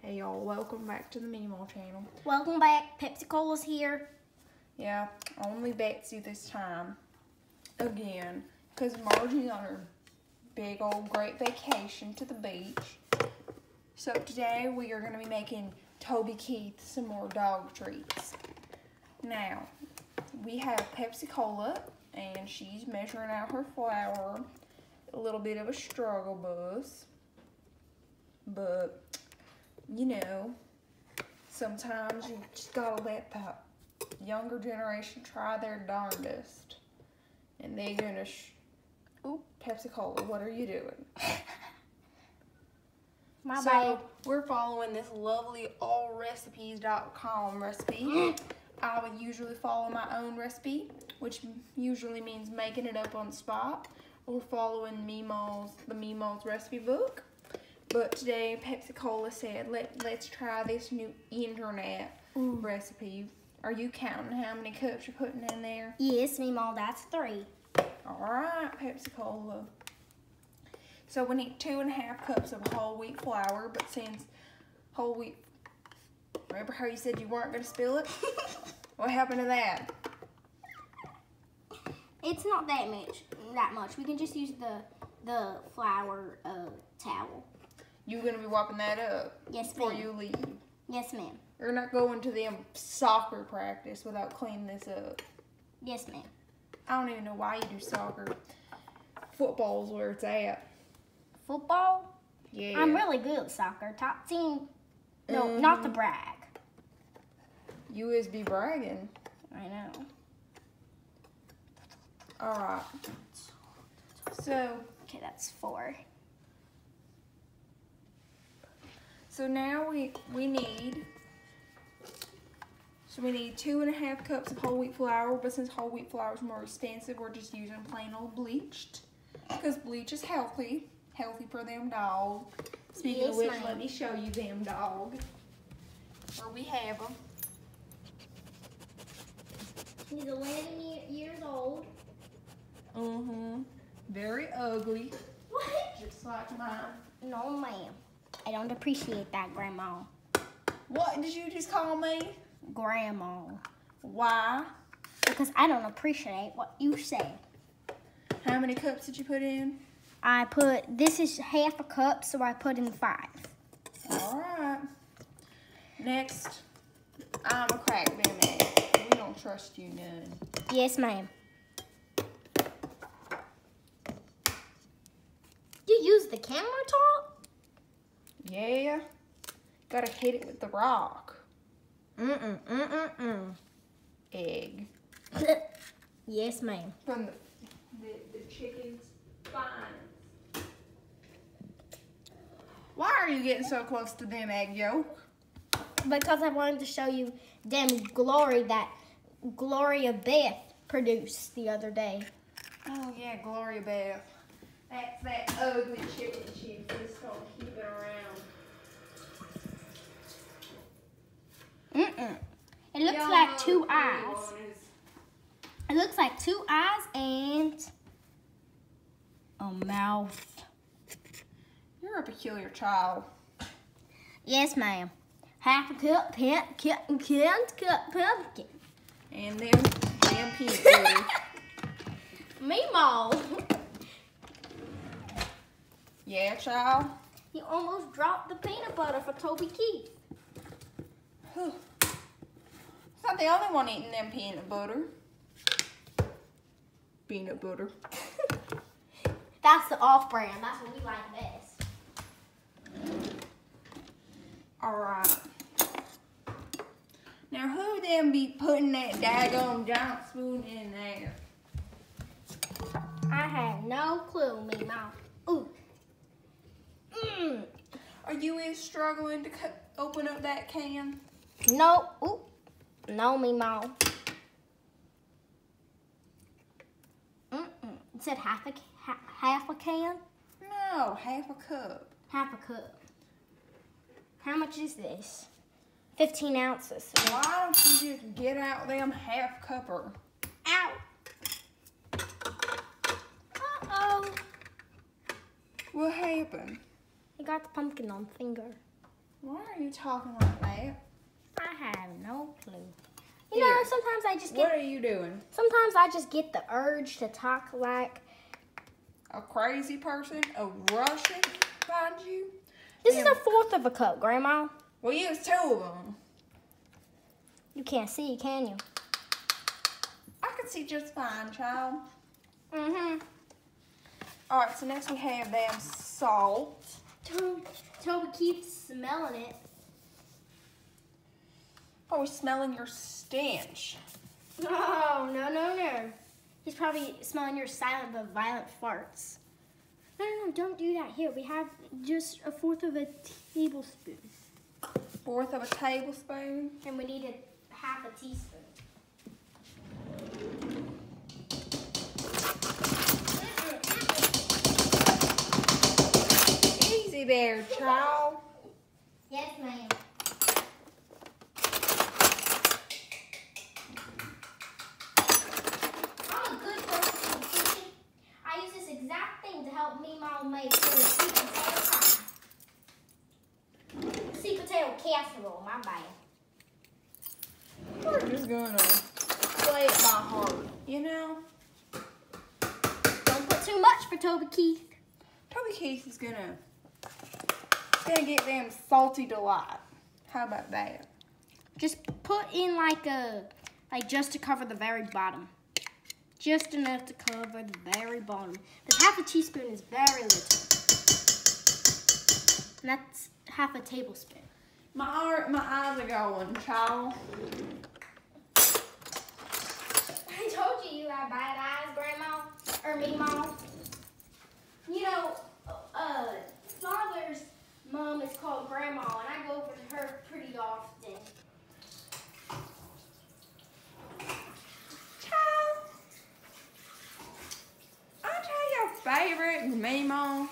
Hey y'all, welcome back to the Meemaw channel. Welcome back. Pepsi Cola's here. Yeah, only Betsy this time. Again, because Margie's on her big old great vacation to the beach. So today we are going to be making Toby Keith some more dog treats. Now, we have Pepsi Cola, and she's measuring out her flour. A little bit of a struggle bus. But, you know, sometimes you just gotta let the younger generation try their darndest. And they're gonna Ooh, Pepsi Cola, what are you doing? My so, bad. we're following this lovely allrecipes.com recipe. I would usually follow my own recipe, which usually means making it up on the spot, or following the Meemaw's recipe book. But today, Pepsi Cola said, let's try this new internet recipe. Are you counting how many cups you're putting in there? Yes, Meemaw, that's 3. All right, Pepsi Cola. So we need 2.5 cups of whole wheat flour, but since whole wheat, remember how you said you weren't going to spill it? What happened to that? It's not that much. We can just use the flour towel. You're going to be wiping that up Yes, before ma'am. you leave. Yes, ma'am. You're not going to them soccer practice without cleaning this up. Yes, ma'am. I don't even know why you do soccer. Football's where it's at. Football? Yeah. I'm really good at soccer. Top team. No, not to brag. You is be bragging. I know. All right. So. Okay, that's 4. So now we need 2.5 cups of whole wheat flour, but since whole wheat flour is more expensive, we're just using plain old bleached, because bleach is healthy for them dog. Speaking of which, let me show you them dog, where we have them. He's 11 years old. Very ugly. What? Just like mine. No, ma'am. I don't appreciate that, Grandma. What did you just call me? Grandma. Why? Because I don't appreciate what you say. How many cups did you put in? This is half a cup, so I put in 5. All right. Next, I'm a crack them eggs. We don't trust you none. Yes, ma'am. You use the countertop? Yeah. Gotta hit it with the rock. Egg. Yes, ma'am. From the chicken's spines. Why are you getting so close to them egg yolk? Because I wanted to show you them glory that Gloria Beth produced the other day. Oh yeah, Gloria Beth. That's that ugly chicken chip that's gonna keep it around. It looks like 2 eyes. It looks like 2 eyes and a mouth. You're a peculiar child. Yes, ma'am. Half a cup, pumpkin. And them peanut butter. Meemaw. Yeah, child. You almost dropped the peanut butter for Toby Keith. Whew. It's not the only one eating them peanut butter. Peanut butter. That's the off-brand. That's what we like best. Alright. Now who them be putting that daggone giant spoon in there? I have no clue, Meemaw. Ooh. Are you struggling to open up that can? No. Ooh. No, Meemaw. It said half a can? No, half a cup. Half a cup. How much is this? 15 ounces. Why don't you just get out them half cupper? Ow. Uh-oh. What happened? I got the pumpkin on finger. Why are you talking like that? I have no clue. You know, sometimes I just get... What are you doing? Sometimes I just get the urge to talk like... A crazy person? A Russian, mind you? This is a fourth of a cup, Grandma. Well, use 2 of them. You can't see, can you? I can see just fine, child. Mm-hmm. All right, so next we have them salt. Toby keeps smelling it. Oh, he's smelling your stench. Oh, no. He's probably smelling your silent but violent farts. No, don't do that. Here, we have just a fourth of a tablespoon. 1/4 of a tablespoon. And we need a half a teaspoon. Easy there, child. Yes, ma'am. I'm a good person. I use this exact thing to help me mom make sweet potato pie. Sweet potato casserole, my bad. We're just gonna play it by heart, you know? Don't put too much for Toby Keith. Toby Keith is gonna get them salty delight. How about that? Just put in like just to cover the very bottom. Just enough to cover the very bottom. Because half a teaspoon is very little. And that's half a tablespoon. My eyes are going, child. I told you you have bad eyes, Grandma. Or me, Mom. You know, Father's mom is called Grandma, and I go over to her pretty often. Child, I'll tell your favorite Mima.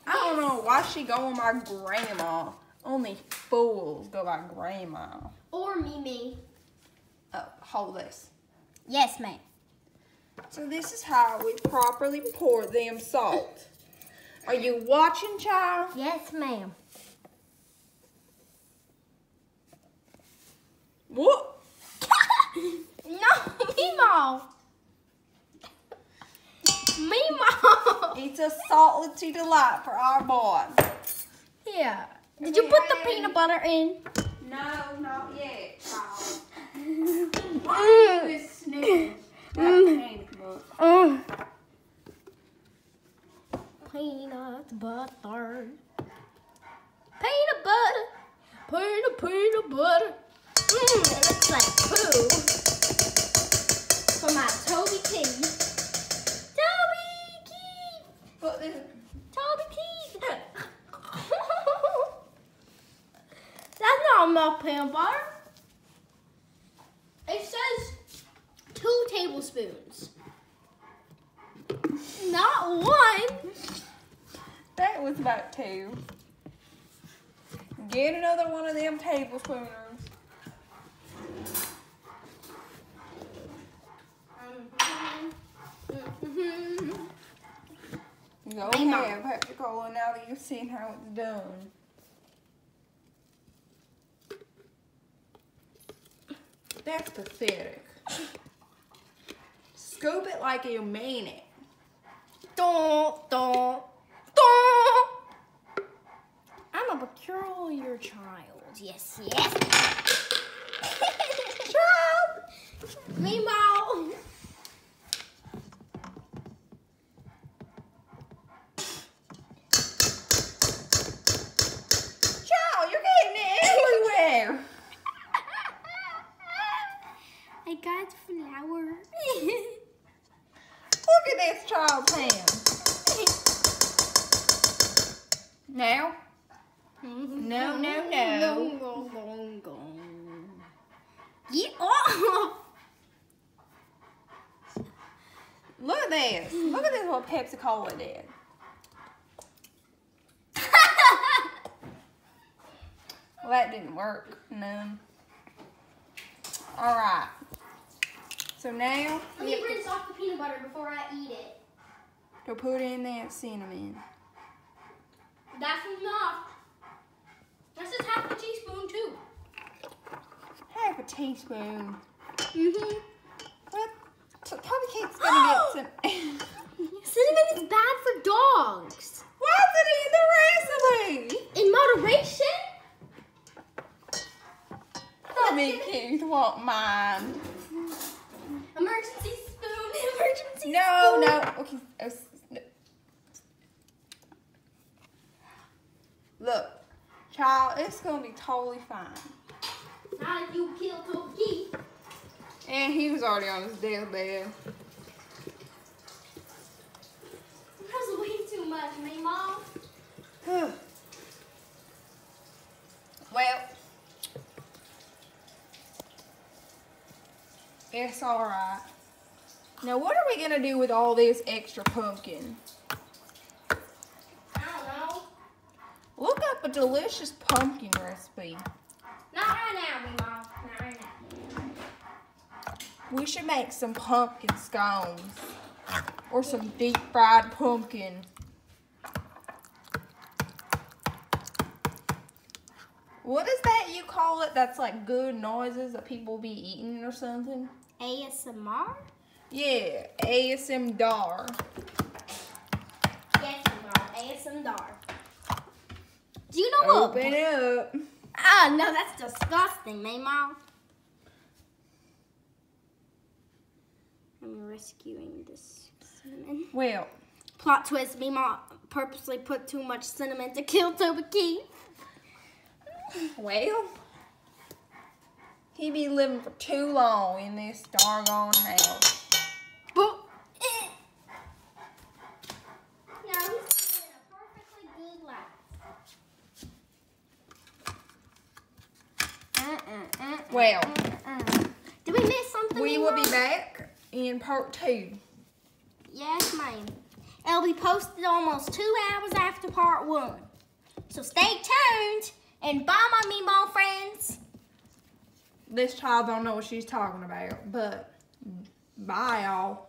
I don't know why she go with my grandma. Only fools go by grandma. Or Mimi. Oh, hold this. Yes, ma'am. So this is how we properly pour them salt. Are you watching, child? Yes, ma'am. What? No, Mimo. Mimo. It's a salty delight for our boy. Yeah. Did you put the peanut butter in? No, not yet, child. Why are you sniffing that peanut butter? Peanut butter. Peanut butter. Peanut butter. It looks like poo. For my Toby Keith. Toby Keith. Put this. Toby Keith. That's not enough peanut butter. It says 2 tablespoons. Not 1. That was about 2. Get another one of them tablespooners. Go ahead, Pepsi-Cola, now that you've seen how it's done. That's pathetic. Scoop it like you mean it. Don't. I'm a peculiar child. Yes. Child. Mimo. Child, you're getting it everywhere. I got flour. Look at this child's hand. Now? No. Get off! Look at this. Look at this what Pepsi-Cola did. Well, that didn't work. None. All right. So now Let me rinse off the peanut butter before I eat it. to put in that cinnamon. That's enough. That's just half a teaspoon too. Half a teaspoon. Mm-hmm. What? Toby Cake's gonna get some. Cinnamon is bad for dogs. Why is it in the recipe? In moderation? Toby Cake won't mind. Emergency spoon, emergency spoon. No. Okay. Look, child, it's gonna be totally fine. Not if you kill Toby. And he was already on his deathbed. That's way too much, me mom. Well, it's all right. Now, what are we gonna do with all this extra pumpkin? I don't know. Look up a delicious pumpkin recipe. Not right now, me mom. Not right now. We should make some pumpkin scones or some deep fried pumpkin. What is that you call it? That's like good noises that people be eating or something? ASMR? Yeah, ASMR. Yes, me mom. ASMR. Do you know what? Open it up. Ah, no, that's disgusting, me mom. I'm rescuing this cinnamon. Well, Plot twist, me mom purposely put too much cinnamon to kill Toby Keith. well, he be living for too long in this doggone house. But, no, he's living a perfectly good life. Well, Did we miss something? we me will be mom? back in part 2. Yes, ma'am. It'll be posted almost 2 hours after part 1. So stay tuned and bye, my meatball friends. This child don't know what she's talking about, but bye, y'all.